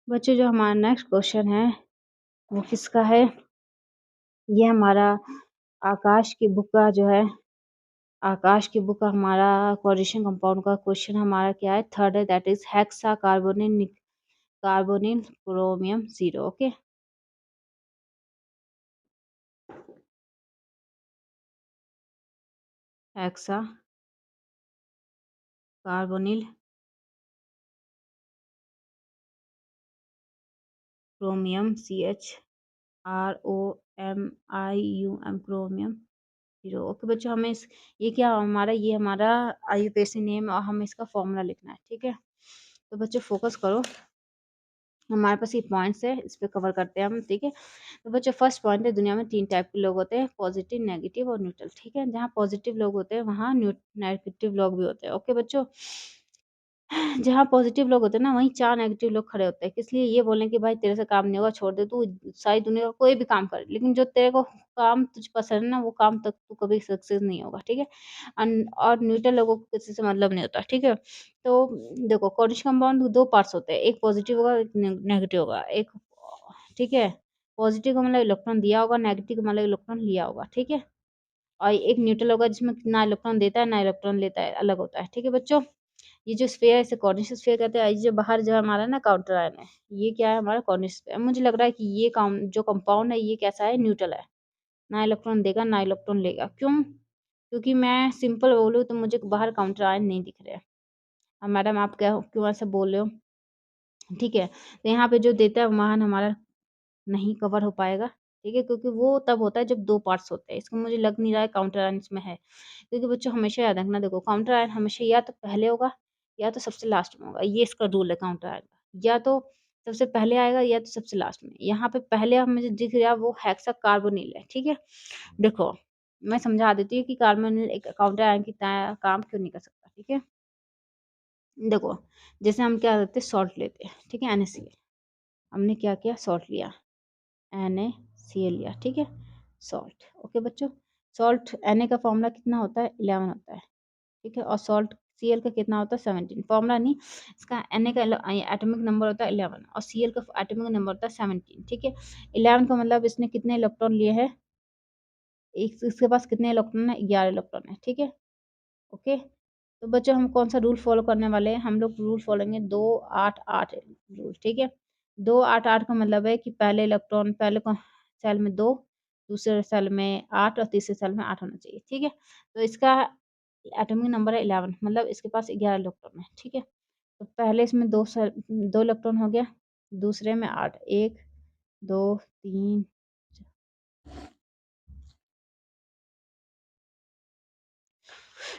बच्चों जो हमारा नेक्स्ट क्वेश्चन है वो किसका है? ये हमारा आकाश की बुक का जो है, आकाश की बुक का हमारा कोऑर्डिनेशन कंपाउंड का क्वेश्चन हमारा क्या है? थर्ड है, that is hexa carbonyl carbonyl chromium 0। Okay, hexa carbonyl chromium CHROMIUM chromium 0। Okay बच्चों, हमें ये क्या हमारा, ये हमारा IUPAC नेम और हमें इसका फॉर्मूला लिखना है। ठीक है, तो बच्चों फोकस करो, हमारे पास ये पॉइंट्स है, इस पे कवर करते हैं हम। ठीक है, तो बच्चों फर्स्ट पॉइंट है, दुनिया में 3 टाइप के लोग होते हैं, पॉजिटिव, नेगेटिव और न्यूट्रल। ठीक है, जहाँ पॉजिटिव लोग होते हैं वहाँ नेगेटिव लोग भी होते हैं। ओके बच्चों, जहाँ पॉजिटिव लोग होते हैं ना वहीं 4 नेगेटिव लोग खड़े होते हैं। किस लिए? ये बोलें कि भाई तेरे से काम नहीं होगा, छोड़ दे, तू सारी दुनिया का कोई भी काम कर, लेकिन जो तेरे को काम तुझ पसंद है ना वो काम तक तू कभी सक्सेस नहीं होगा। ठीक है, और न्यूट्रल लोगों को किसी से मतलब नहीं होता। ठीक है, तो देखो कोऑर्डिनेशन कंपाउंड 2 पार्ट्स होते हैं, एक पॉजिटिव होगा, एक नेगेटिव होगा। एक, ठीक है, पॉजिटिव का मतलब इलेक्ट्रॉन दिया होगा, नेगेटिव का मतलब इलेक्ट्रॉन लिया होगा। ठीक है, और एक न्यूट्रल होगा जिसमें ना इलेक्ट्रॉन देता है ना इलेक्ट्रॉन लेता है, अलग होता है। ठीक है बच्चों, ये जो स्फीयर है इसे कोऑर्डिनेशन स्फीयर कहते हैं। ये जो बाहर जो हमारा ना काउंटर आयन है, ये क्या है? हमारा कोऑर्डिनेशन स्फीयर। मुझे लग रहा है कि ये जो कंपाउंड है ये कैसा है? न्यूट्रल है, ना इलेक्ट्रॉन देगा ना इलेक्ट्रॉन लेगा। क्यों? क्योंकि मैं सिंपल बोलूँ तो मुझे बाहर काउंटर आयन नहीं दिख रहे हैं। अब मैडम आप क्या क्यों ऐसे बोल रहे हो? ठीक है, तो यहाँ पे जो देता है मान हमारा नहीं कवर हो पाएगा। ठीक है, क्योंकि वो तब होता है जब 2 पार्ट्स होते हैं। इसको मुझे लग नहीं रहा है काउंटर आयन इसमें है, क्योंकि बच्चों हमेशा याद रखना, देखो काउंटर आयन हमेशा या तो पहले होगा या तो सबसे लास्ट में होगा। ये इसका रूल है काउंटर आयन का, या तो सबसे पहले आएगा या तो सबसे लास्ट में। यहाँ पे पहले अब मुझे दिख रहा है वो हेक्सा कार्बोनिल है। ठीक है, देखो मैं समझा देती हूँ कि कार्बोनिल एक काउंटर आयन की तरह काम क्यों नहीं कर सकता। ठीक है, देखो जैसे हम क्या करते हैं, सॉल्ट लेते हैं। ठीक है, NaCl, हमने क्या किया? सॉल्ट लिया, NaCl लिया। ठीक है, सॉल्ट। ओके बच्चों, सॉल्ट Na का फॉर्मूला कितना होता है? 11 होता है। ठीक है, और सॉल्ट Cl का कितना होता है? 17। फॉर्मूला नहीं, इसका Na का एटॉमिक नंबर होता है 11 और Cl का एटॉमिक नंबर होता है 17। ठीक है, 11 का मतलब इसने कितने इलेक्ट्रॉन लिए हैं? एक इसके पास कितने इलेक्ट्रॉन है? 11 इलेक्ट्रॉन है। ठीक है, ओके, तो बच्चों हम कौन सा रूल फॉलो करने वाले हैं? हम लोग रूल फॉलो करेंगे 2-8-8 रूल। ठीक है, 2-8-8 का मतलब है कि पहले इलेक्ट्रॉन पहले सेल में 2, दूसरे सेल में 8 और तीसरे सेल में 8 होना चाहिए। ठीक है, तो इसका एटॉमिक नंबर है 11, मतलब इसके पास 11 इलेक्ट्रॉन है। ठीक है, तो पहले इसमें 2 इलेक्ट्रॉन हो गया, दूसरे में 8, 1 2 3।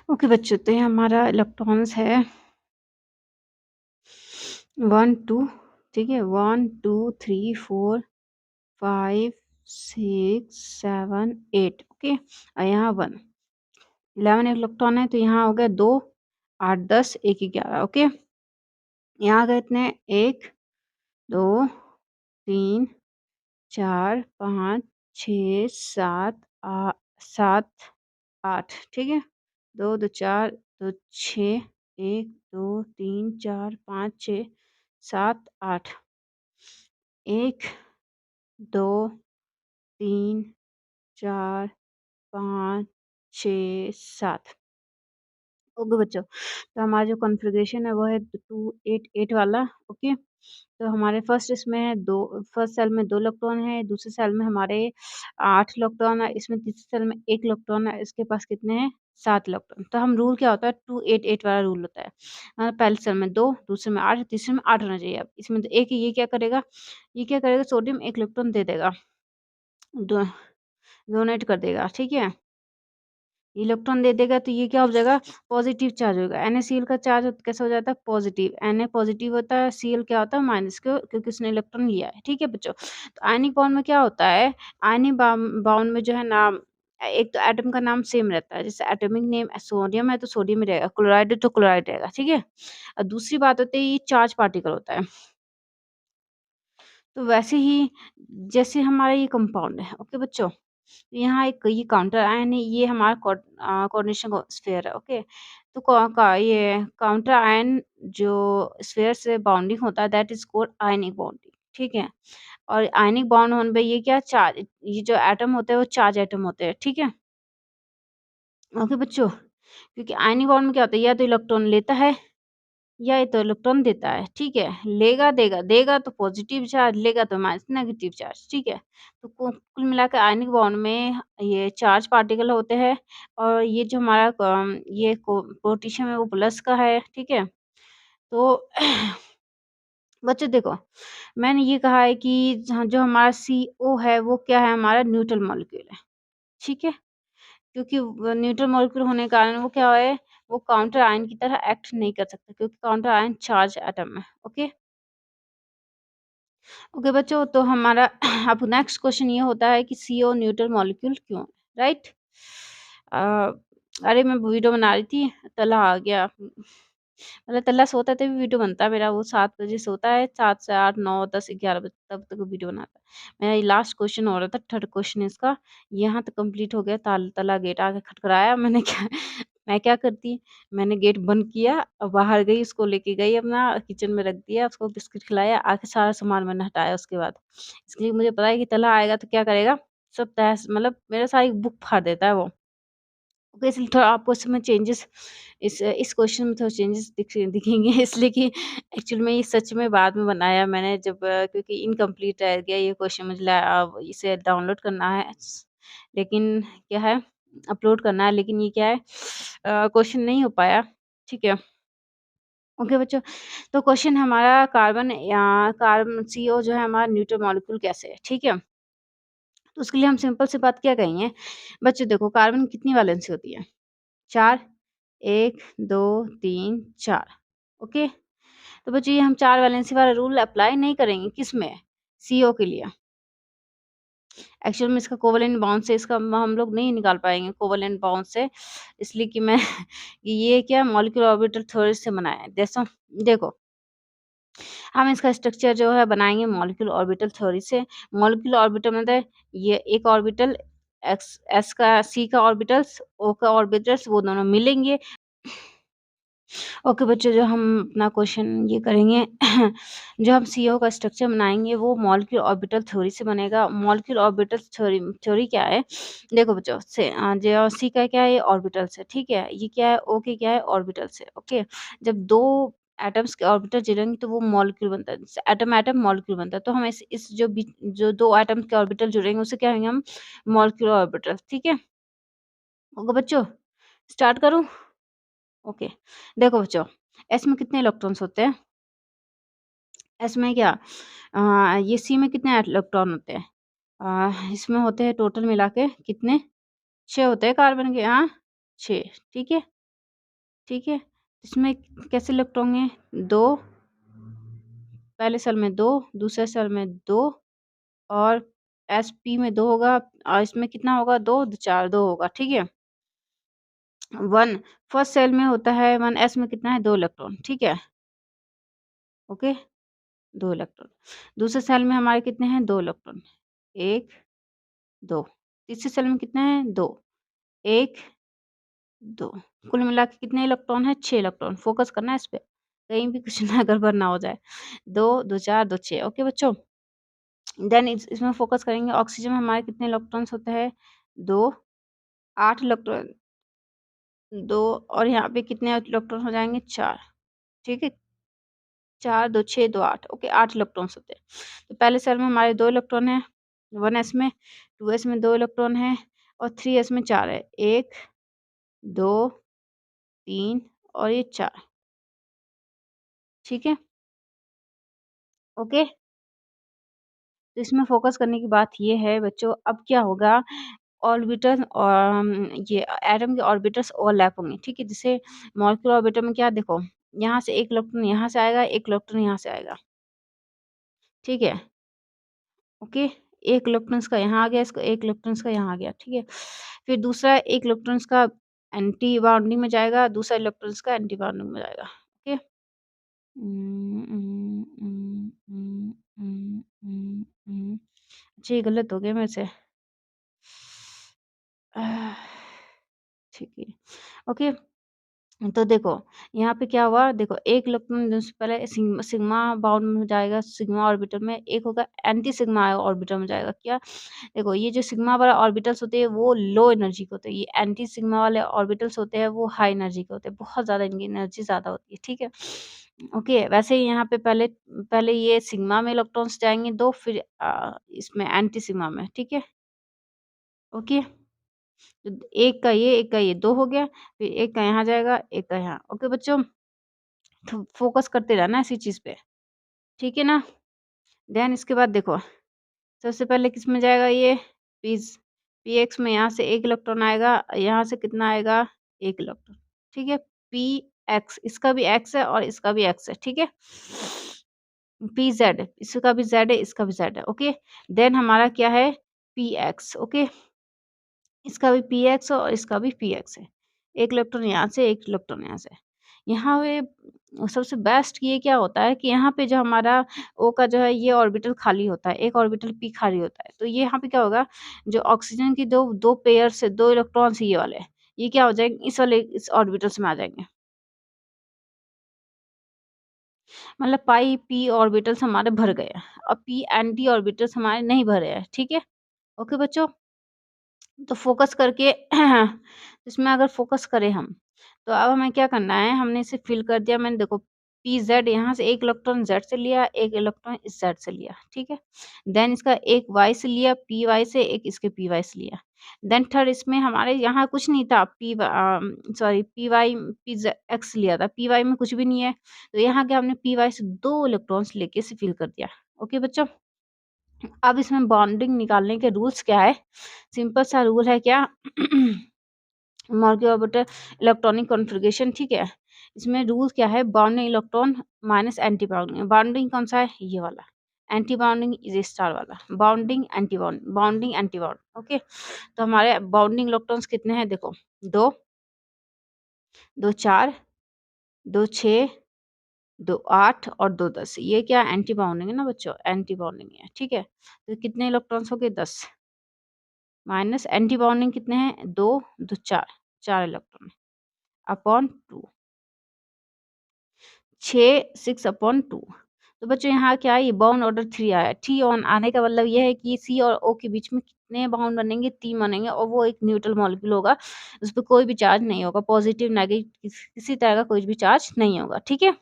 ओके बच्चों, तो ये हमारा इलेक्ट्रॉन्स है 1 2। ठीक है, 1 2 3 4 5 6 7 8। ओके, और यहाँ 1 11 इलेक्ट्रॉन है, तो यहाँ हो गया 2 8 10 1 11। ओके, यहाँ गए इतने 1 2 3 4 5 6 7 7 8। ठीक है, 2 2 4 2 6 1 2 3 4 5 6 7 8 1 2 3 4 5 6 7। ओके बच्चों, तो हमारा जो कॉन्फ़िगरेशन है वो है 2 8 8 वाला। ओके, तो हमारे फर्स्ट इसमें है 2, फर्स्ट सेल में 2 इलेक्ट्रॉन है, दूसरे सेल में हमारे 8 इलेक्ट्रॉन है, इसमें तीसरे सेल में 1 इलेक्ट्रॉन है, इसके पास कितने हैं? 7 इलेक्ट्रॉन। तो हम रूल क्या होता है? 2 8 8 वाला रूल होता है। पहले सेल में 2, दूसरे में 8, तीसरे में 8 होना चाहिए। अब इसमें तो एक ये क्या करेगा? ये क्या करेगा? सोडियम 1 इलेक्ट्रॉन दे देगा, डो डोनेट कर देगा। ठीक है, इलेक्ट्रॉन दे देगा तो ये क्या हो जाएगा? पॉजिटिव चार्ज होगा। NaCl का चार्ज कैसे हो जाता है? पॉजिटिव। Na पॉजिटिव होता है, Cl क्या होता है? माइनस, क्यों? क्योंकि उसने इलेक्ट्रॉन लिया है। ठीक है बच्चों, तो आयनिक बॉन्ड में क्या होता है? आयनिक बॉन्ड में जो है ना, एक तो एटम का नाम सेम रहता है, जैसे एटॉमिक नेम सोडियम है तो सोडियम ही रहेगा, क्लोराइड है तो क्लोराइड रहेगा। ठीक है, और दूसरी बात होती है ये चार्ज पार्टिकल होता है, तो वैसे ही जैसे हमारा ये कंपाउंड है। ओके बच्चों, यहाँ एक ये काउंटर आयन है, ये हमारा कोऑर्डिनेशन स्फीयर है, ओके। तो कौ का ये काउंटर आयन जो स्फीयर से बाउंडिंग होता है that is called ionic bonding, ठीक है? और आयनिक बॉन्ड होने पे ये क्या चार्ज ये जो एटम होते हैं वो चार्ज एटम होते हैं, ठीक है? ओके बच्चों, क्योंकि आयनिक बॉन्ड में क्या होता है या तो इलेक्ट्रॉन लेता है या ये तो इलेक्ट्रॉन देता है, ठीक है? लेगा देगा, देगा तो पॉजिटिव चार्ज, लेगा तो माइनस नेगेटिव चार्ज, ठीक है? तो कुल मिला के आयनिक बॉन्ड में ये चार्ज पार्टिकल होते हैं और ये जो हमारा ये पोटेशियम है वो प्लस का है, ठीक है? तो बच्चों देखो, मैंने ये कहा है कि जो हमारा CO है वो क्या है हमारा न्यूट्रल मॉलिक्यूल है, ठीक है? क्योंकि न्यूट्रल मॉलिक्यूल होने के कारण वो क्या है, वो काउंटर आयन की तरह एक्ट नहीं कर सकता क्योंकि काउंटर आयन चार्ज एटम है, ओके? ओके बच्चों, तो हमारा अब नेक्स्ट क्वेश्चन ये होता है कि CO न्यूट्रल मॉलिक्यूल क्यों है, राइट? अ, अरे मैं वीडियो बना रही थी, तला आ गया। मतलब तल्ला सोता है तभी वीडियो बनता है मेरा, वो 7 बजे सोता है, 7 से 8, 9, 10, 11 बजे तब तक वो वीडियो बनाता है। मेरा ये लास्ट क्वेश्चन हो रहा था, थर्ड क्वेश्चन इसका, यहाँ तक कंप्लीट हो गया, तला गेट आके खटखड़ाया, मैंने क्या मैं क्या करती, मैंने गेट बंद किया और बाहर गई, उसको लेके गई अपना किचन में रख दिया, उसको बिस्किट खिलाया, आके सारा सामान मैंने हटाया उसके बाद। इसलिए मुझे पता है कि तला आएगा तो क्या करेगा, सब तहस मतलब मेरा सारी बुक फाड़ देता है वो। ओके, इसलिए थोड़ा आपको इसमें चेंजेस इस क्वेश्चन में थोड़ा चेंजेस दिखेंगे इसलिए कि एक्चुअल में ये सच में बाद में बनाया मैंने जब क्योंकि इनकम्प्लीट रह गया ये क्वेश्चन मुझे इसे डाउनलोड करना है लेकिन क्या है अपलोड करना है लेकिन ये क्या है क्वेश्चन नहीं हो पाया। ठीक है, ओके बच्चों, तो क्वेश्चन हमारा कार्बन CO जो है हमारा न्यूट्रल मॉलिक्यूल कैसे है, ठीक है? तो उसके लिए हम सिंपल सी बात क्या कहेंगे, बच्चों देखो कार्बन कितनी वैलेंसी होती है? 4, 1, 2, 3, 4, ओके? तो बच्चों ये हम 4 वैलेंसी वाला रूल अप्लाई नहीं करेंगे, किसमें? CO के लिए। एक्चुअल में इसका कोवेलेंट बॉन्ड से इसका हम लोग नहीं निकाल पाएँगे कोवेलेंट बॉन्ड से, इसलिए कि मैं ये क्या मॉलिक्यूलर ऑर्बिटल थ्योरी से बनाया है। देखो, हम इसका स्ट्रक्चर जो है बनाएँगे मॉलिक्यूलर ऑर्बिटल थ्योरी से। मॉलिक्यूलर ऑर्बिटल मतलब ये एक ऑर्बिटल एक्स एस का C का ऑर्बिटल्स, O का ऑर्बिटल्स वो दोनों मिलेंगे। ओके बच्चों, जो हम अपना क्वेश्चन ये करेंगे जो हम CO का स्ट्रक्चर बनाएँगे वो मॉलिक्यूलर ऑर्बिटल थ्योरी से बनेगा। मॉलिक्यूलर ऑर्बिटल थ्योरी थ्योरी क्या है? देखो बच्चों जो C का क्या है ये ऑर्बिटल्स है, ठीक है? ये क्या है O के क्या है ऑर्बिटल्स है, ओके? जब 2 एटम्स के ऑर्बिटल जुड़ेंगे तो वो मॉलिक्यूल बनता है। जैसे एटम एटम मॉलिक्यूल बनता है। तो हम इस जो 2 एटम के ऑर्बिटल जुड़ेंगे उसे क्या कहेंगे हम मॉलिक्यूलर ऑर्बिटल, ठीक है? ओके बच्चों, स्टार्ट करूँ? ओके, देखो बच्चों, एस में कितने इलेक्ट्रॉन्स होते हैं? एस में क्या ये सी में कितने इलेक्ट्रॉन होते हैं? इसमें होते हैं टोटल मिला के कितने? 6 होते हैं कार्बन के, हाँ? 6, ठीक है? ठीक है? इसमें कैसे इलेक्ट्रॉन हैं? 2, पहले सेल में 2, दूसरे सेल में 2 और sp में 2 होगा इसमें कितना होगा 2, 4, 2 होगा, ठीक है? 1 फर्स्ट सेल में होता है 1s में कितना है 2 इलेक्ट्रॉन, ठीक है? ओके? 2 इलेक्ट्रॉन। दूसरे सेल में हमारे कितने हैं 2 इलेक्ट्रॉन, 1, 2। तीसरे सेल में कितने हैं 2, 1, 2। कुल मिला के कितने इलेक्ट्रॉन हैं 6 इलेक्ट्रॉन। फ़ोकस करना है इस पे, कहीं भी कुछ ना गड़बड़ ना हो जाए। 2, 2 4, 2 6 ओके बच्चों? देन इसमें फ़ोकस करेंगे ऑक्सीजन में हमारे कितने इलेक्ट्रॉन्स होते हैं 2, 8 इलेक्ट्रॉन 2 और यहाँ पे कितने इलेक्ट्रॉन हो जाएँगे 4, ठीक है? 4, 2, 6, 2, 8 ओके 8 इलेक्ट्रॉन्स होते हैं। तो पहले सेल में हमारे 2 इलेक्ट्रॉन हैं, 1s में, 2s में 2 इलेक्ट्रॉन हैं और 3s में 4 है। 1, 2, 3 और ये 4 ठीक है? ओके? तो इसमें फ़ोकस करने की बात ये है बच्चों अब क्या होगा ऑर्बिटल ये एटम के ऑर्बिटल्स ओवरलैप होंगे, ठीक है? जैसे मॉलिक्यूलर ऑर्बिटल में क्या देखो, यहाँ से 1 इलेक्ट्रॉन यहाँ से आएगा, 1 इलेक्ट्रॉन यहाँ से आएगा, ठीक है? ओके, 1 इलेक्ट्रॉन्स का यहाँ आ गया, इसका 1 इलेक्ट्रॉन्स का यहाँ आ गया, ठीक है? फिर दूसरा 1 इलेक्ट्रॉन्स का एंटी बाउंडिंग में जाएगा, दूसरा इलेक्ट्रॉन्स का एंटी बाउंडिंग में जाएगा, ओके? उम, उम, उम, उम, उम, उम, उम। अच्छा ये गलत हो गया मेरे से। ठीक है, ओके। तो देखो, यहाँ पे क्या हुआ, देखो एक इलेक्ट्रॉन जो से पहले सिग्मा बाउंड में जाएगा, सिग्मा ऑर्बिटल में, एक होगा एंटी सिग्मा ऑर्बिटल में जाएगा। क्या, देखो ये जो सिग्मा वाला ऑर्बिटल्स होते हैं वो लो एनर्जी के होते हैं, ये एंटी सिग्मा वाले ऑर्बिटल्स होते हैं वो हाई एनर्जी के होते हैं, बहुत ज़्यादा इनकी एनर्जी ज़्यादा होती है, ठीक है। ओके, वैसे ही यहाँ पे पहले पहले ये सिग्मा में इलेक्ट्रॉन्स जाएँगे 2, फिर इसमें एंटी सिग्मा में, ठीक है। ओके, तो एक का ये 2 हो गया, फिर एक का यहाँ जाएगा, एक का यहाँ। ओके बच्चों, तो फ़ोकस करते रहना इसी चीज़ पे, ठीक है ना? देन इसके बाद देखो, सबसे पहले किसमें जाएगा ये पीज़ पीएक्स में, यहाँ से 1 इलेक्ट्रॉन आएगा, यहाँ से कितना आएगा 1 इलेक्ट्रॉन, ठीक है? पीएक्स, इसका भी एक्स है और इसका भी एक्स है, ठीक है? पीज़ेड, इसका भी ज़ेड है, इसका भी ज़ेड है, ओके? देन हमारा क्या है पीएक्स, ओके? इसका भी पीएक्स और इसका भी पीएक्स है। 1 इलेक्ट्रॉन यहाँ से, 1 इलेक्ट्रॉन यहाँ से। यहाँ पे सबसे बेस्ट ये क्या होता है कि यहाँ पे जो हमारा O का जो है ये ऑर्बिटल खाली होता है, एक ऑर्बिटल P खाली होता है। तो ये यहाँ पे क्या होगा, जो ऑक्सीजन की 2 पेयर से 2 इलेक्ट्रॉन्स ये वाले, ये क्या हो जाएंगे, इस वाले इस ऑर्बिटल्स में आ जाएँगे। मतलब पाई P ऑर्बिटल्स हमारे भर गए हैं, और P एंटी ऑर्बिटल्स हमारे नहीं भरे हैं, ठीक है? ओके बच्चों? तो फ़ोकस करके इसमें अगर फ़ोकस करें हम, तो अब हमें क्या करना है, हमने इसे फ़िल कर दिया, मैंने देखो पीज़ेड यहाँ से 1 इलेक्ट्रॉन ज़ेड से लिया, 1 इलेक्ट्रॉन इस साइड से लिया, ठीक है? देन इसका एक वाई से लिया, पीवाई से, एक इसके पीवाई से लिया। देन थर्ड इसमें हमारे यहाँ कुछ नहीं था, सॉरी पीवाई पीज़ एक्स लिया था, पीवाई में कुछ भी नहीं है, तो यहाँ क्या हमने पीवाई से 2 इलेक्ट्रॉन्स लेके इसे फ़िल कर दिया। ओके बच्चों? अब इसमें बॉन्डिंग निकालने के रूल्स क्या है? सिंपल सा रूल है क्या मॉलिक्यूलर ऑर्बिटल इलेक्ट्रॉनिक कॉन्फ़िगरेशन, ठीक है? इसमें रूल क्या है, bounding electron minus anti bounding. Bounding कौन सा है? ये वाला। एंटी बाउंडिंग ये स्टार वाला। Bounding, anti bounding, anti bound, okay? तो हमारे बाउंडिंग इलेक्ट्रॉन्स कितने हैं देखो, 2, 2 4, 2 6, 2 8 और 2 10। ये क्या एंटी बाउंडिंग है ना बच्चों, एंटी बाउंडिंग है, ठीक है? तो कितने इलेक्ट्रॉन्स हो गए 10, माइनस एंटी बाउंडिंग कितने हैं 2, 2 4, 4 इलेक्ट्रॉन अपॉन 2, 6 6/2। तो बच्चों यहाँ क्या है, ये बाउंड ऑर्डर 3 आया है। 3 ऑन आने का मतलब ये है कि सी और ओ के बीच में कितने बाउंड बनेंगे, 3 बनेंगे, और वो एक न्यूट्रल मॉलिक्यूल होगा, उस पे कोई भी चार्ज नहीं होगा, पॉजिटिव नेगेटिव किसी तरह का कोई भी चार्ज नहीं होगा, ठीक है?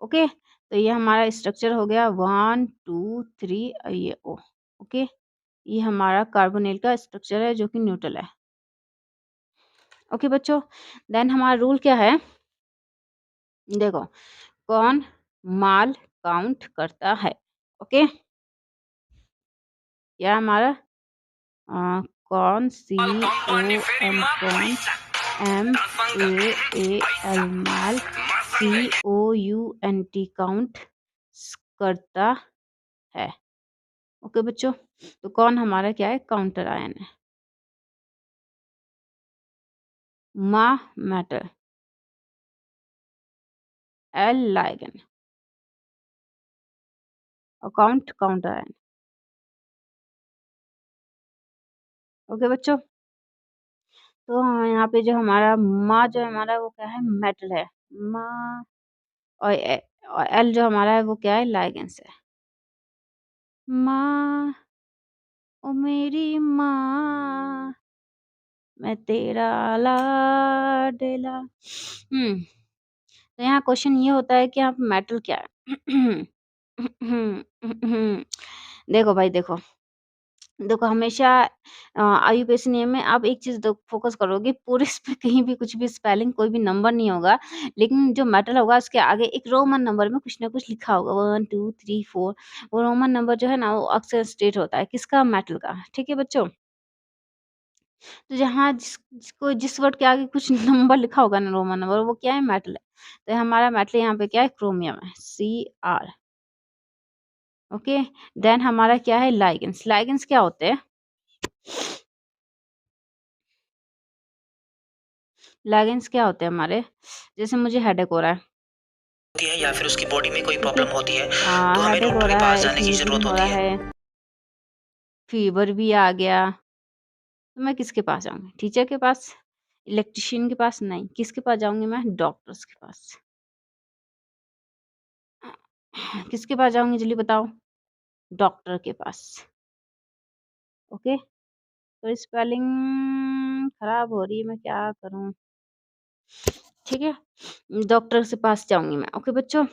ओके, तो ये हमारा स्ट्रक्चर हो गया 1 2 3 ये ओ, ओके? ये हमारा कार्बोनिल का स्ट्रक्चर है जो कि न्यूट्रल है। ओके बच्चों, देन हमारा रूल क्या है, देखो कौन माल काउंट करता है, ओके? क्या हमारा कौन COM कौन MAAL माल COUNT काउंट करता है, ओके बच्चों? तो कौन हमारा क्या है, काउंटर आयन है। मा मैटर, L लाइगन और काउंटर आयन, ओके बच्चों? तो यहाँ पे जो हमारा मा जो हमारा वो क्या है, मेटल है। मा और एल जो हमारा है वो क्या है, लाइगेंस है। माँ, ओ मेरी माँ, मैं तेरा लाडला। तो यहाँ क्वेश्चन ये होता है कि यहाँ पे मेटल क्या है? देखो भाई देखो, देखो हमेशा आईयूपीएसी नियम में आप एक चीज़ फ़ोकस करोगे, पूरे इस पे कहीं भी कुछ भी स्पेलिंग कोई भी नंबर नहीं होगा, लेकिन जो मेटल होगा उसके आगे एक रोमन नंबर में कुछ ना कुछ लिखा होगा 1 2 3 4। वो रोमन नंबर जो है ना वो अक्सर स्टेट होता है किसका, मेटल का, ठीक है बच्चों? तो जहाँ जिस वर्ड के आगे कुछ नंबर लिखा होगा ना रोमन नंबर, वो क्या है, मेटल है। तो हमारा मेटल यहाँ पे क्या है, क्रोमियम है, Cr, ओके? देन हमारा क्या है, लाइगेंस। लाइगेंस क्या होते हैं? लिगेंड्स क्या होते हैं हमारे, जैसे मुझे हेडेक हो रहा है या फिर उसकी बॉडी में कोई ठीक है, प्रॉब्लम होती है, तो हमें हेडेक हो डॉक्टर के रहा पास है, जाने की स्नीजिंग ज़रूरत हो होती रहा है। है, फीवर भी आ गया, तो मैं किसके पास जाऊँगी? टीचर के पास? इलेक्ट्रीशियन के पास? नहीं, किसके पास जाऊँगी मैं? डॉक्टर्स के पास। किसके पास जाऊँगी जल्दी बताओ? डॉक्टर के पास। ओके? तो स्पेलिंग खराब हो रही है, मैं क्या करूँ? ठीक है? डॉक्टर के पास जाऊँगी मैं। ओके बच्चों?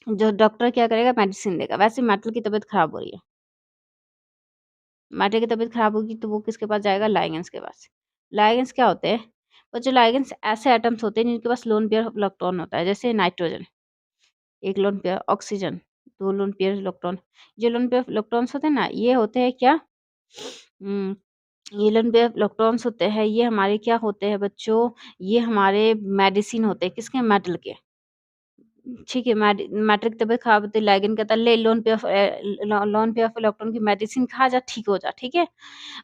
जो डॉक्टर क्या करेगा? मेडिसिन देगा। वैसे मेटल की तबीयत खराब हो रही है। मेटल की तबीयत खराब होगी तो वो किसके पास जाएगा? लाइगेंस के पास। लाइगेंस क्या होते हैं? बच्चों लाइगेंस ऐसे एटम्स होते हैं जिनके पास लोन पेयर ऑफ इलेक्ट्रॉन होता है। जैसे nitrogen, 1 lone pair, oxygen, 2 lone pair electron. जो लोन पेयर ऑफ इलेक्ट्रॉन्स होते हैं ना, ये होते हैं क्या? उम, ये लोन पेयर ऑफ इलेक्ट्रॉन्स होते हैं, ये हमारे क्या होते हैं बच्चों? ये हमारे मेडिसिन होते हैं। किसके? मेटल के। ठीक है, मैट्रिक तबीयत खराब होती है, लाइगेन कहता है ले लोन पे ऑफ लोन पे ऑफ इलेक्ट्रॉन की मेडिसिन खा जा, ठीक हो जा, ठीक है?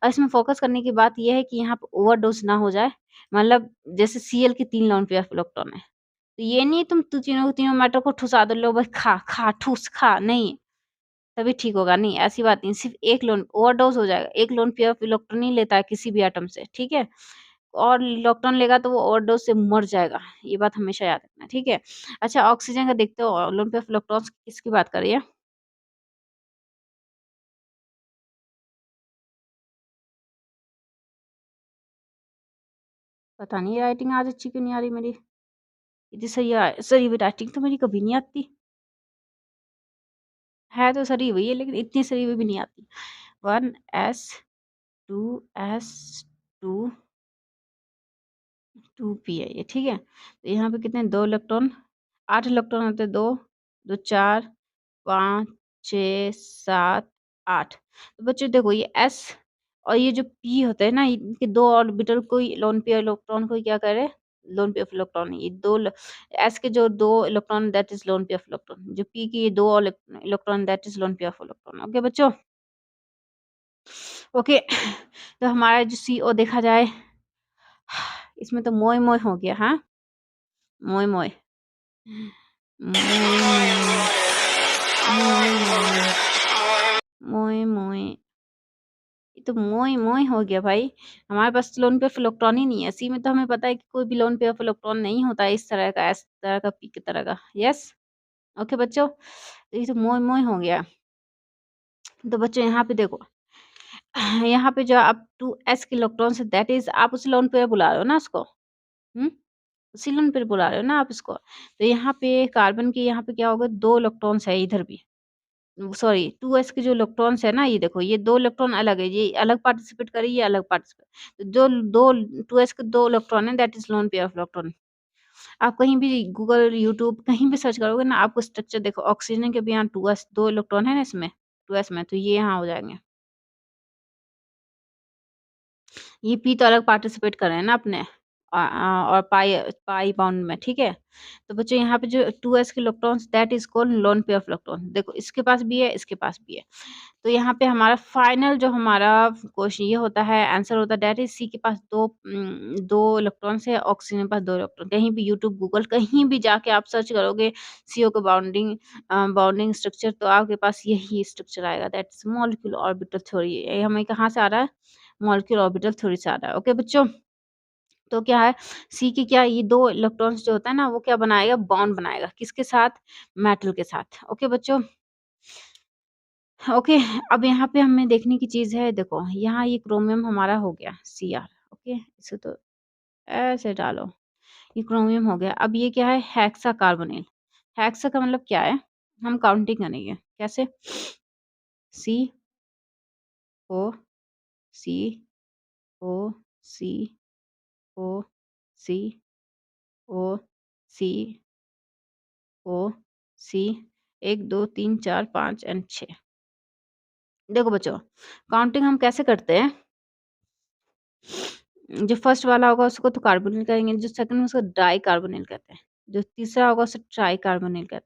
और इसमें फ़ोकस करने की बात ये है कि यहाँ पे ओवरडोज़ ना हो जाए, मतलब जैसे सीएल के 3 लोन पेयर ऑफ इलेक्ट्रॉन है। तो ये नहीं तुम तीनों के तीनों मैटर को ठुसा दो, लो भाई खा, खा, ठूस, खा, नहीं, तभी ठीक होगा, नहीं ऐसी बात नहीं, सिर्फ़ 1 लोन ओवरडोज़ हो जाएगा, 1 लोन पेयर ऑफ इलेक्ट्रॉन ही लेता है किसी भी एटम से, ठीक है? और इलेक्ट्रॉन लेगा तो वो ओवरडोज़ से मर जाएगा, ये बात हमेशा याद रखना, ठीक है? अच्छा ऑक्सीजन का देखते हो लोन पेयर ऑफ इलेक्ट्रॉन्स किसकी बात कर रही है? पता नहीं राइटिंग आज अच्छी क्यों नहीं आ रही मेरी? इतनी सही राइटिंग तो मेरी कभी नहीं आती। है तो सरी हुई है लेकिन इतनी सही हुई भी नहीं आती। 1s 2s 2p है ये, ठीक है? तो यहाँ पे कितने 2 इलेक्ट्रॉन 8 इलेक्ट्रॉन होते हैं 2, 2 4 5 6 7 8। तो बच्चों देखो ये s और ये जो p होते हैं ना इनके 2 ऑर्बिटल कोई लोन पेयर इलेक्ट्रॉन को क्या करे? लोन पेयर ऑफ इलेक्ट्रॉन ये 2 s के जो 2 electron that is lone pair of electron. जो p की ये 2 electron that is lone pair of electron. Okay बच्चों? ओके तो हमारा जो CO देखा जाए इसमें तो मोय-मोय हो गया, हाँ? मोय-मोय। मोय-मोय, मोय-मोय, मोय-मोय। ये तो मोय-मोय हो गया भाई। हमारे पास लोन पे इलेक्ट्रॉन ही नहीं है। सी में तो हमें पता है कि कोई भी लोन पेयर ऑफ इलेक्ट्रॉन नहीं होता है इस तरह का, इस तरह का, पी की तरह का। यस? ओके बच्चों? तो ये तो मोय-मोय हो गया। तो बच्चों यहाँ पे देखो, यहाँ पे जो आप 2s के इलेक्ट्रॉन्स है दैट इज़ आप उस लोन पेयर बुला रहे हो ना उसको? हुँ? उसी लोन पेयर बुला रहे हो ना आप इसको? तो यहाँ पे कार्बन के यहाँ पे क्या होगा 2 इलेक्ट्रॉन्स है इधर भी। सॉरी 2s के जो इलेक्ट्रॉन्स है ना ये देखो ये 2 इलेक्ट्रॉन अलग है, ये अलग पार्टिसिपेट कर रही है, ये अलग पार्टिसिपेट तो जो 2 2s के 2 इलेक्ट्रॉन है that is lone pair of electron. आप कहीं भी गूगल, यूट्यूब कहीं भी सर्च करोगे ना आपको स्ट्रक्चर देखो ऑक्सीजन के भी यहाँ 2s 2 इलेक्ट्रॉन है ना इसमें 2s में तो ये यहाँ हो जाएँगे। ये पी तो अलग पार्टिसिपेट कर रहे हैं ना अपने और पाई पाई बॉन्ड में, ठीक है? तो बच्चों यहाँ पे जो 2s के electrons that is called lone pair of electron. देखो इसके पास भी है, इसके पास भी है। तो यहाँ पे हमारा फाइनल जो हमारा क्वेश्चन ये होता है आंसर होता है दैट इज़ सी के पास 2 इलेक्ट्रॉन्स है, ऑक्सीजन के पास 2 इलेक्ट्रॉन। कहीं भी यूट्यूब, गूगल कहीं भी जाके आप सर्च करोगे सीओ का बाउंडिंग स्ट्रक्चर तो आपके पास यही स्ट्रक्चर आएगा that is molecular orbital theory. ये हमें कहाँ से आ रहा है? मॉलिक्यूलर ऑर्बिटल थ्योरी से आ रहा है। ओके बच्चों? तो क्या है सी की क्या ये 2 इलेक्ट्रॉन्स जो होता है ना वो क्या बनाएगा? बॉन्ड बनाएगा। किसके साथ? मेटल के साथ। ओके बच्चों? ओके, अब यहाँ पे हमें देखने की चीज़ है देखो, यहाँ ये क्रोमियम हमारा हो गया Cr ओके, इसे तो ऐसे डालो, ये क्रोमियम हो गया। अब ये क्या है? Hexa carbonyl. हेक्सा का मतलब क्या है? हम काउंटिंग करेंगे। कैसे? C O C O C O C O C O C 1 2 3 4 5 and 6। देखो बच्चों, काउंटिंग हम कैसे करते हैं? जो फर्स्ट वाला होगा उसको तो कार्बोनिल कहेंगे, जो सेकंड में उसको डाई कार्बोनिल कहते हैं, जो तीसरा होगा उसे ट्राई कार्बोनिल कहते हैं,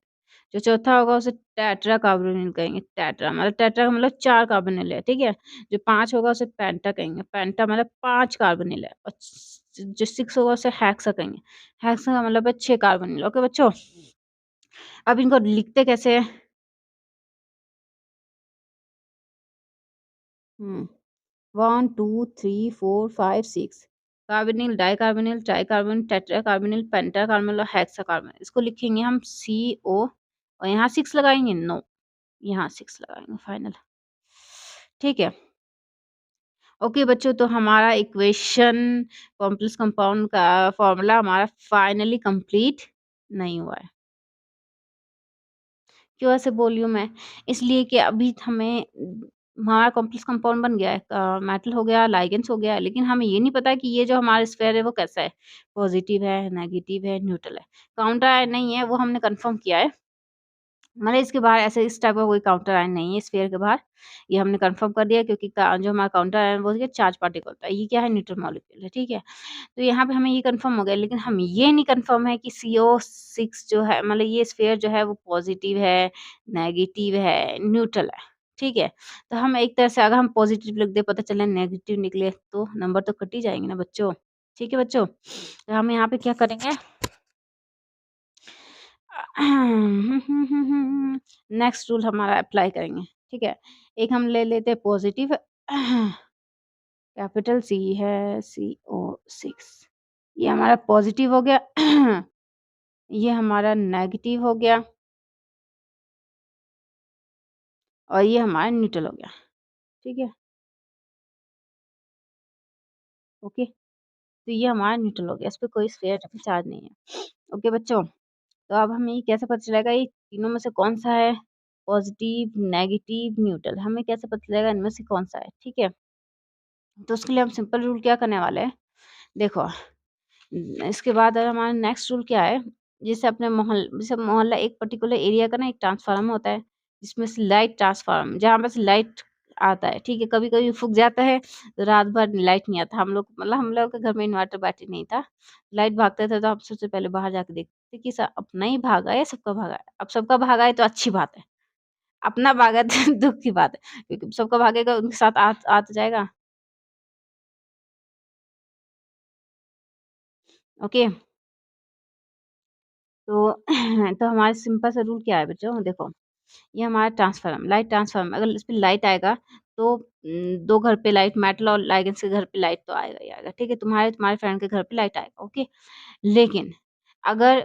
जो चौथा होगा उसे टेट्रा कार्बोनिल कहेंगे। टेट्रा का मतलब 4 कार्बोनिल है, ठीक है? जो 5 होगा उसे पेंटा कहेंगे, पेंटा मतलब 5 कार्बोनिल है और जो 6 होगा उसे हेक्सा कहेंगे, हेक्सा का मतलब है 6 कार्बोनिल। ओके बच्चों? अब इनको लिखते कैसे हैं? हुँ। 1 2 3 4 5 6 कार्बोनिल, डाइकार्बोनिल, ट्राइकार्बोनिल, टेट्राकार्बोनिल, पेंटाकार्बोनिल और हेक्साकार्बोनिल। इसको लिखेंगे हम CO और यहाँ 6 लगाएँगे? नो, यहाँ 6 लगाएँगे फाइनल। ठीक है? ओके बच्चों, तो हमारा इक्वेशन कॉम्प्लेक्स कंपाउंड का फॉर्मूला हमारा फाइनली कंप्लीट नहीं हुआ है। क्यों ऐसे बोल रही हूँ मैं? इसलिए कि अभी हमें हमारा कॉम्प्लेक्स कंपाउंड बन गया है, मेटल हो गया, लाइगेंड्स हो गया, लेकिन हमें ये नहीं पता कि ये जो हमारा स्फीयर है वो कैसा है, पॉजिटिव है, नेगेटिव है, न्यूट्रल है। काउंटर आयन नहीं है, वो हमने कन्फर्म किया है। मतलब इसके बाहर ऐसे इस टाइप का कोई काउंटर आयन नहीं है स्फीयर के बाहर, ये हमने कंफर्म कर दिया, क्योंकि जो हमारा काउंटर आयन वो चार्ज पार्टिकल होता है। ये क्या है? न्यूट्रल मॉलिक्यूल है, ठीक है? तो यहाँ पे हमें ये कंफर्म हो गया, लेकिन हम ये नहीं कंफर्म है कि CO6 जो है, मतलब ये स्फीयर जो है वो पॉजिटिव है, नेगेटिव है, न्यूट्रल है, ठीक है? तो हम एक तरह से अगर हम पॉजिटिव लिख दे, पता चले नेगेटिव निकले, तो नंबर तो कट ही जाएंगे ना बच्चों। ठीक है बच्चों, तो हम यहाँ पे क्या करेंगे, नेक्स्ट रूल हमारा अप्लाई करेंगे, ठीक है? एक हम ले लेते हैं पॉजिटिव, कैपिटल C है, CO6, ये हमारा पॉजिटिव हो गया। ये हमारा नेगेटिव हो गया और ये हमारा न्यूट्रल हो गया, ठीक है? ओके, तो ये हमारा न्यूट्रल हो गया, इस पे कोई स्फीयर चार्ज नहीं है। ओके बच्चों, तो अब हमें ये कैसे पता चलेगा ये तीनों में से कौन सा है पॉजिटिव, नेगेटिव, न्यूट्रल? हमें कैसे पता चलेगा इनमें से कौन सा है, ठीक है? तो उसके लिए हम सिंपल रूल क्या करने वाले हैं, देखो, इसके बाद हमारा नेक्स्ट रूल क्या है, जैसे मोहल्ला एक पर्टिकुलर एरिया का ना एक ट्रांसफार्मर होता है, जिसमें से लाइट ट्रांसफार्मर, जहाँ पे से लाइट आता है, ठीक है? कभी-कभी फूक जाता है, तो रात भर लाइट नहीं आता। हम लोग के घर में इन्वर्टर बैटरी नहीं था। लाइट भागता था, तो हम सबसे पहले बाहर जाके देखते थे कि अपना ही भागा है या सबका भागा है? अब सबका भागा है तो अच्छी बात है, अपना भागा है तो दुःख की बात है, क्योंकि सबका भागेगा उनके साथ आ तो जाएगा। ओके, तो तो हमारा सिंपल सा रूल क्या है बच्चों, देखो, ये हमारा ट्रांसफार्मर, लाइट ट्रांसफार्मर, अगर इस पे लाइट आएगा तो 2 घर पे लाइट, मेटल और लाइगेंड्स के घर पे लाइट तो आएगा ही आएगा, ठीक है? तुम्हारे फ्रेंड के घर पे लाइट आएगा, ओके? लेकिन अगर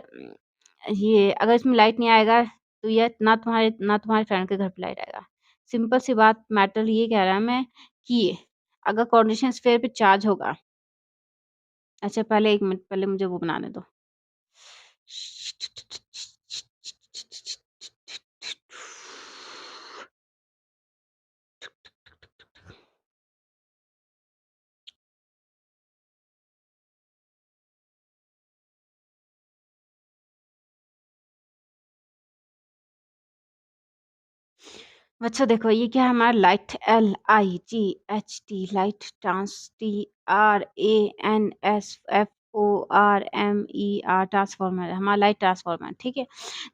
अगर इसमें लाइट नहीं आएगा, तो ये ना तुम्हारे फ्रेंड के घर पे लाइट आएगा। सिंपल सी बात, मैटर ये कह रहा है मैं कि अगर कोऑर्डिनेशन स्फीयर पे चार्ज होगा, अच्छा पहले 1 मिनट, पहले मुझे वो बनाने दो। अच्छा देखो, ये क्या है हमारा लाइट, LIGHT, लाइट ट्रांसफार्मर है, हमारा लाइट ट्रांसफार्मर, ठीक है?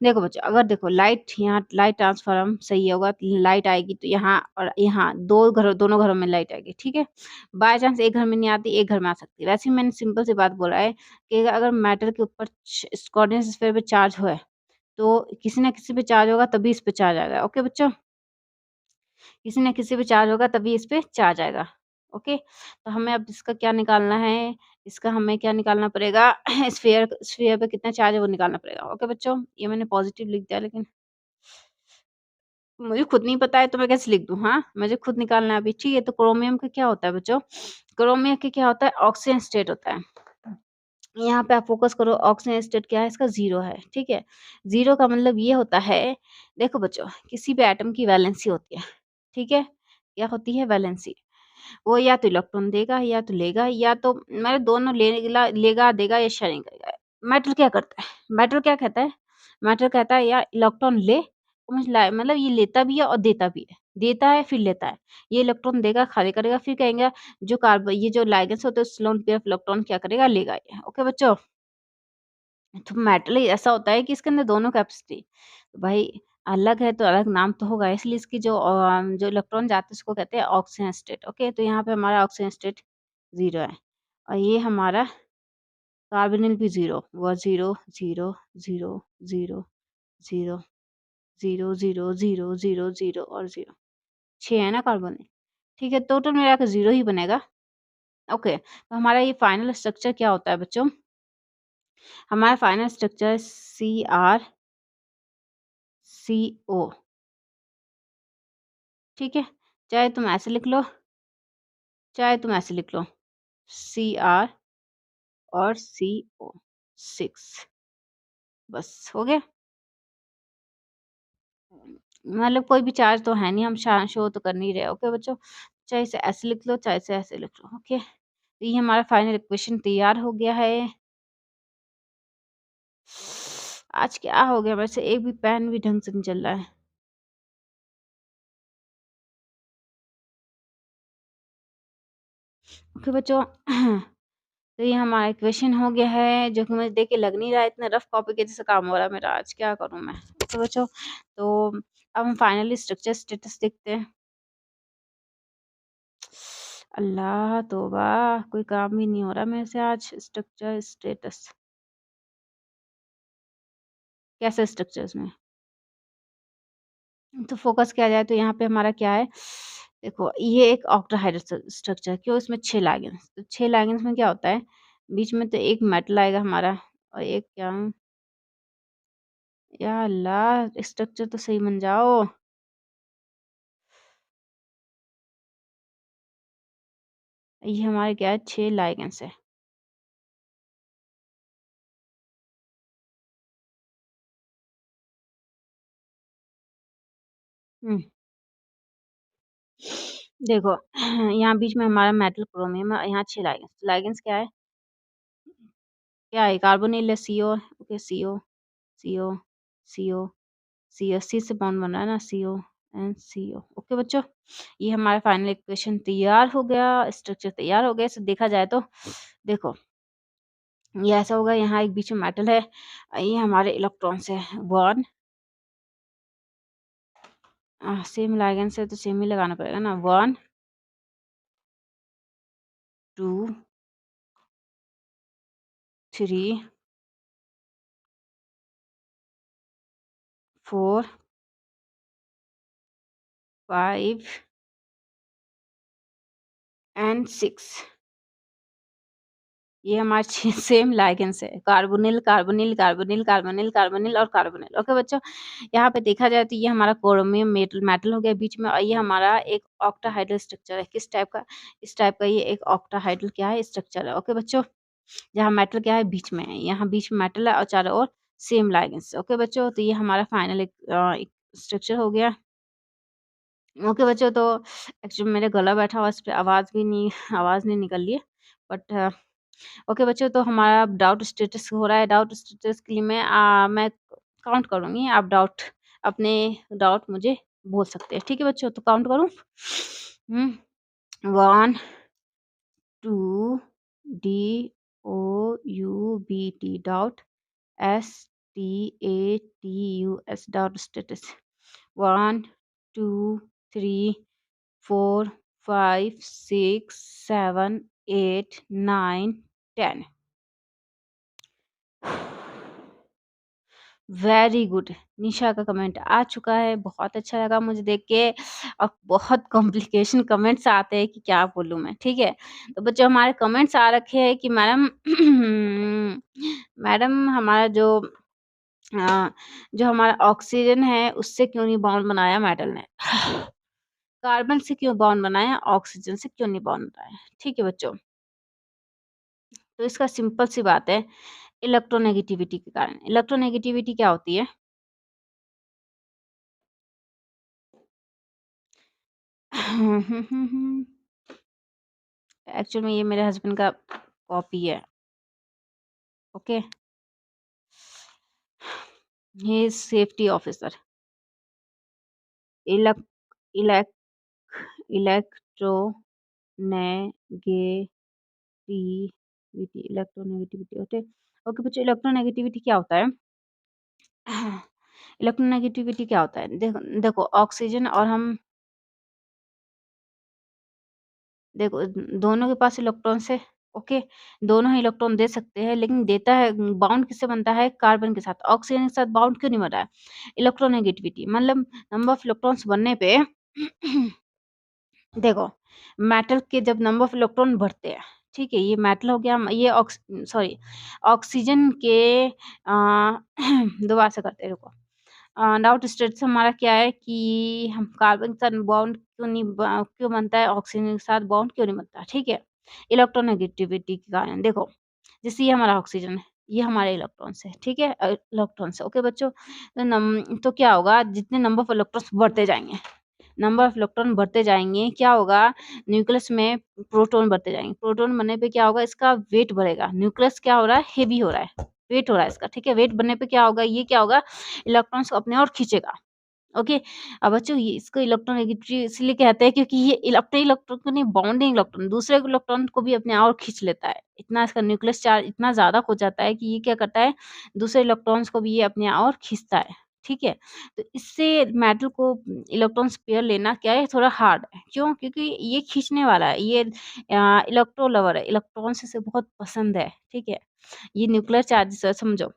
देखो बच्चों, अगर देखो लाइट, यहाँ लाइट ट्रांसफार्मर सही होगा तो लाइट आएगी, तो यहाँ और यहाँ दोनों घरों में लाइट आएगी, ठीक है? बाय चांस एक घर में नहीं आती, एक घर में आ सकती है। वैसे ही मैंने सिंपल सी बात बोला है कि अगर मैटर के ऊपर कोऑर्डिनेट स्फीयर पे चार्ज हो, तो किसी ना किसी पे चार्ज होगा, तभी इस पे चार्ज आएगा। ओके बच्चों, किसी न किसी पे चार्ज होगा तभी इस पे चार्ज आएगा। ओके? तो हमें अब इसका क्या निकालना है, इसका हमें क्या निकालना पड़ेगा, स्फीयर स्फीयर पे कितना चार्ज है वो निकालना पड़ेगा। ओके बच्चों? ये मैंने पॉज़िटिव लिख दिया, लेकिन मुझे खुद नहीं पता है तो मैं कैसे लिख दूँ, हाँ? मुझे खुद निकालना है अभी। ठीक है, तो क्रोमियम का क्या होता है बच्चों? क्रोमियम का क्या होता है, ऑक्सीजन स्टेट होता है। यहाँ पे आप फ़ोकस करो, ऑक्सीजन स्टेट क्या है इसका, 0 है, ठीक है? 0 का मतलब ये होता है, देखो बच्चों, किसी भी एटम की वैलेंसी होती है, ठीक है? क्या होती है, वैलेंसी। वो या तो इलेक्ट्रॉन देगा या तो लेगा, या तो मतलब दोनों लेगा, देगा या शेयरिंग करेगा। मैटर क्या करता है? मैटर क्या कहता है? मैटर कहता है या इलेक्ट्रॉन ले, मतलब ये लेता भी है और देता भी है। देता है फिर लेता है। ये इलेक्ट्रॉन देगा, खाली करेगा, फिर कहेंगे ये जो लिगेंड्स होते हैं उस लोन पेयर ऑफ इलेक्ट्रॉन क्या करेगा, लेगा ये। ओके बच्चों? तो मेटल ही ऐसा होता है कि इसके अंदर दोनों कैपेसिटी, तो भाई अलग है तो अलग नाम तो होगा, इसलिए इसकी जो इलेक्ट्रॉन जाते हैं उसको कहते हैं ऑक्सीजन स्टेट। ओके, तो यहाँ पे हमारा ऑक्सीजन स्टेट 0 है और ये हमारा कार्बोनिल भी 0 हुआ, 0 0 0 0 0 0 0 0 0 0 और 0, 6 है ना कार्बोनिल। ठीक है, टोटल मिला के 0 ही बनेगा। ओके, तो हमारा ये फाइनल स्ट्रक्चर क्या होता है बच्चों? हमारा फाइनल स्ट्रक्चर CrCO, ठीक है? चाहे तुम ऐसे लिख लो, चाहे तुम ऐसे लिख लो, Cr और CO 6, बस हो गया। मतलब कोई भी चार्ज तो है नहीं, हम शो तो कर नहीं रहे। ओके बच्चों, चाहे इसे ऐसे लिख लो, चाहे इसे ऐसे लिख लो। ओके, तो ये हमारा फाइनल इक्वेशन तैयार हो गया है। आज क्या हो गया, वैसे एक भी पेन भी ढंग से नहीं चल रहा है। ओके बच्चों, तो ये हमारा इक्वेशन हो गया है, जो कि मुझे देख के लग नहीं रहा है इतना रफ कॉपी के जैसे काम हो रहा है मेरा। आज क्या करूं मैं? तो बच्चों, तो अब हम फाइनली स्ट्रक्चर स्टेटस देखते हैं। अल्लाह तौबा, कोई काम ही नहीं हो रहा मेरे से आज। स्ट्रक्चर स्टेटस कैसे स्ट्रक्चर्स में तो फोकस किया जाए, तो यहाँ पे हमारा क्या है? देखो, ये एक ऑक्टाहाइड्रल स्ट्रक्चर, क्यों? इसमें 6 लिगेंड्स, तो 6 लिगेंड्स में क्या होता है? बीच में तो एक मेटल आएगा हमारा, और एक क्या, या अल्लाह, स्ट्रक्चर तो सही बन जाओ। ये हमारे क्या है? 6 लिगेंड्स है। हम्म, देखो, यहाँ बीच में हमारा मेटल क्रोमियम है, यहाँ 6 लिगेंड्स। लिगेंड्स क्या है? क्या है? कार्बोनिल है, CO। Okay, CO, CO, CO, C से बॉन्ड बन रहा है ना, CO एंड CO। ओके बच्चों, ये हमारा फाइनल इक्वेशन तैयार हो गया, स्ट्रक्चर तैयार हो गया। इसे देखा जाए तो देखो, ये ऐसा होगा, यहाँ एक बीच में मेटल है, ये हमारे इलेक्ट्रॉन्स है। 1, सेम लाइगेंड से तो सेम ही लगाना पड़ेगा ना। 1, 2, 3, 4, 5 एंड 6। ये हमारे 6 सेम लाइगेंड्स है। Carbonyl, carbonyl, carbonyl, carbonyl, carbonyl और कार्बोनिल। ओके बच्चों, यहाँ पे देखा जाए तो ये हमारा क्रोमियम मेटल मेटल हो गया बीच में, और ये हमारा एक ऑक्टाहाइड्रल स्ट्रक्चर है। किस टाइप का? इस टाइप का ये एक ऑक्टाहाइड्रल क्या है? स्ट्रक्चर है। ओके बच्चों, जहाँ मेटल क्या है? बीच में है। यहाँ बीच में मेटल है और चारों ओर सेम लाइगेंड्स। ओके बच्चों, तो ये हमारा फाइनल एक स्ट्रक्चर हो गया। ओके बच्चों, तो एक्चुअली मेरे गला बैठा हुआ, इस पे आवाज़ नहीं निकल रही है, बट ओके बच्चों, तो हमारा डाउट स्टेटस हो रहा है। डाउट स्टेटस के लिए मैं काउंट करूँगी, आप अपने डाउट मुझे बोल सकते हैं। ठीक है बच्चों, तो काउंट करूँ? 1, 2, DOUBT, doubt, STATUS, doubt status. 1, 2, 3, 4, 5, 6, 7, 8, 9, 10। Very good, निशा का कमेंट आ चुका है। बहुत अच्छा लगा मुझे देख के, और बहुत कॉम्प्लिकेशन कमेंट्स आते हैं कि क्या बोलूँ मैं, ठीक है? तो बच्चों, हमारे कमेंट्स आ रखे हैं कि मैडम मैडम, हमारा अ, जो हमारा ऑक्सीजन है उससे क्यों नहीं बॉन्ड बनाया मेटल ने? कार्बन से क्यों बॉन्ड बनाया, ऑक्सीजन से क्यों नहीं बॉन्ड बनाया? ठीक है बच्चों, तो इसका सिंपल सी बात है, इलेक्ट्रोनेगेटिविटी के कारण। इलेक्ट्रोनेगेटिविटी क्या होती है? एक्चुअल में ये मेरे हस्बैंड का कॉपी है। Okay, he is safety officer. Elec elec electronegativity okay. Okay बच्चों, इलेक्ट्रोनेगेटिविटी क्या होता है? इलेक्ट्रोनेगेटिविटी क्या होता है? देखो देखो, ऑक्सीजन और हम देखो, दोनों के पास इलेक्ट्रॉन्स है। ओके, दोनों ही इलेक्ट्रॉन दे सकते हैं, लेकिन देता है बाउंड किससे बनता है? कार्बन के साथ। ऑक्सीजन के साथ बाउंड क्यों नहीं बन रहा है? इलेक्ट्रोनेगेटिविटी मतलब नंबर ऑफ इलेक्ट्रॉन्स बनने पे देखो, मेटल के जब नंबर ऑफ इलेक्ट्रॉन बढ़ते हैं, ठीक है? ये मेटल हो गया ये सॉरी ऑक्सीजन के दोबारा से करते हैं रुको। डाउट स्टेट्स हमारा क्या है कि हम कार्बन के साथ बॉन्ड क्यों बनता है, ऑक्सीजन के साथ बॉन्ड क्यों नहीं बनता, ठीक है? इलेक्ट्रोनेगेटिविटी के कारण देखो, जैसे ये हमारा ऑक्सीजन है, ये हमारे इलेक्ट्रॉन्स है, ठीक है? इलेक्ट्रॉन्स है, ओके बच्चों? तो क्या होगा जितने नंबर ऑफ इलेक्ट्रॉन्स बढ़ते जाएँगे नंबर ऑफ इलेक्ट्रॉन बढ़ते जाएँगे, क्या होगा न्यूक्लियस में प्रोटॉन बढ़ते जाएँगे। प्रोटॉन बनने पे क्या होगा इसका वेट बढ़ेगा। न्यूक्लियस क्या हो रहा है हेवी हो रहा है, वेट हो रहा है इसका, ठीक है? वेट बढ़ने पे क्या होगा ये क्या होगा इलेक्ट्रॉन्स को अपने ओर खींचेगा। ओके। अब बच्चों ये इसको इलेक्ट्रोनेगेटिविटी इसलिए कहते हैं क्योंकि ये अपने इलेक्ट्रॉन को नहीं बाउंडिंग इलेक्ट्रॉन दूसरे इलेक्ट्रॉन को भी अपने ओर खींच लेता है। इतना इसका न्यूक्लियस चार्ज इतना ज़्यादा हो जाता है कि ये क्या करता है दूसरे इलेक्ट्रॉन्स को भी ये अपने ओर खींचता है। ठीक है? तो इससे मेटल को इलेक्ट्रॉन्स पेयर लेना क्या है थोड़ा हार्ड है। क्यों? क्योंकि ये खींचने वाला है। ये इलेक्ट्रो लवर है। इलेक्ट्रॉन्स इसे बहुत पसंद है। ठीक है? ये न्यूक्लियर चार्ज समझो।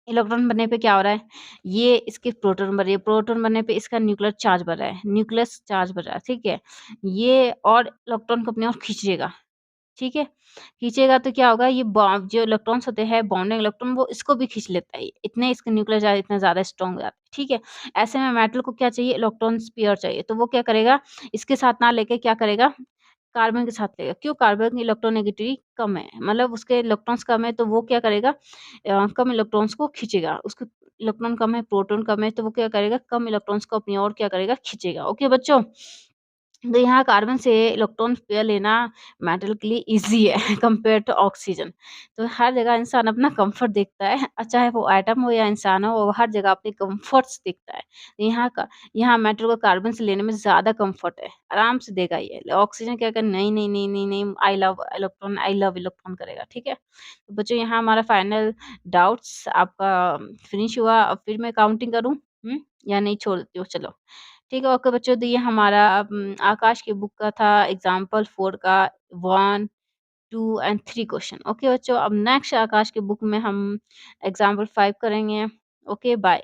इलेक्ट्रॉन बनने पे क्या हो रहा है? ये इसके प्रोटॉन बन रही है, प्रोटॉन बनने पे इसका न्यूक्लियर चार्ज बढ़ रहा है, न्यूक्लियस चार्ज बढ़ रहा है, ठीक है? ये और इलेक्ट्रॉन को अपनी ओर खींचेगा, ठीक है? खींचेगा तो क्या होगा ये जो इलेक्ट्रॉन्स होते हैं बॉन्डिंग इलेक्ट्रॉन वो इसको भी खींच लेता है, इतने इसका न्यूक्लियर चार्ज इतना ज़्यादा स्ट्रॉन्ग हो जाता है, ठीक है? ऐसे में मेटल को क्या चाहिए इलेक्ट्रॉन्स पेयर चाहिए, तो वो क्या करेगा इसके साथ ना लेके क्या करेगा कार्बन के साथ लेगा। क्यों? कार्बन की इलेक्ट्रोनेगेटिविटी कम है, मतलब उसके इलेक्ट्रॉन्स कम है तो वो क्या करेगा कम इलेक्ट्रॉन्स को खींचेगा। उसके इलेक्ट्रॉन कम है, प्रोटॉन कम है तो वो क्या करेगा कम इलेक्ट्रॉन्स को अपनी ओर क्या करेगा खींचेगा। ओके बच्चों? तो यहाँ कार्बन से इलेक्ट्रॉन पेयर लेना मेटल के लिए ईज़ी है कंपेयर टू ऑक्सीजन। तो हर जगह इंसान अपना कम्फर्ट देखता है चाहे वो एटम हो या इंसान हो, वो हर जगह अपने कम्फर्ट्स देखता है। यहाँ मेटल को कार्बन से लेने में ज़्यादा कम्फर्ट है, आराम से देगा ये। ऑक्सीजन क्या करेगा नहीं, नहीं, नहीं, नहीं, नहीं आई लव इलेक्ट्रॉन करेगा, ठीक है? तो बच्चों यहाँ हमारा फाइनल डाउट्स आपका फिनिश हुआ। अब फिर मैं काउंटिंग करूँ? या नहीं छोड़ देती हूँ? चलो। ठीक है, ओके बच्चों तो ये हमारा आकाश की बुक का था एग्ज़ाम्पल 4 का 1, 2 एंड 3 क्वेश्चन। ओके बच्चों, अब नेक्स्ट आकाश की बुक में हम एग्ज़ाम्पल 5 करेंगे। Okay, bye.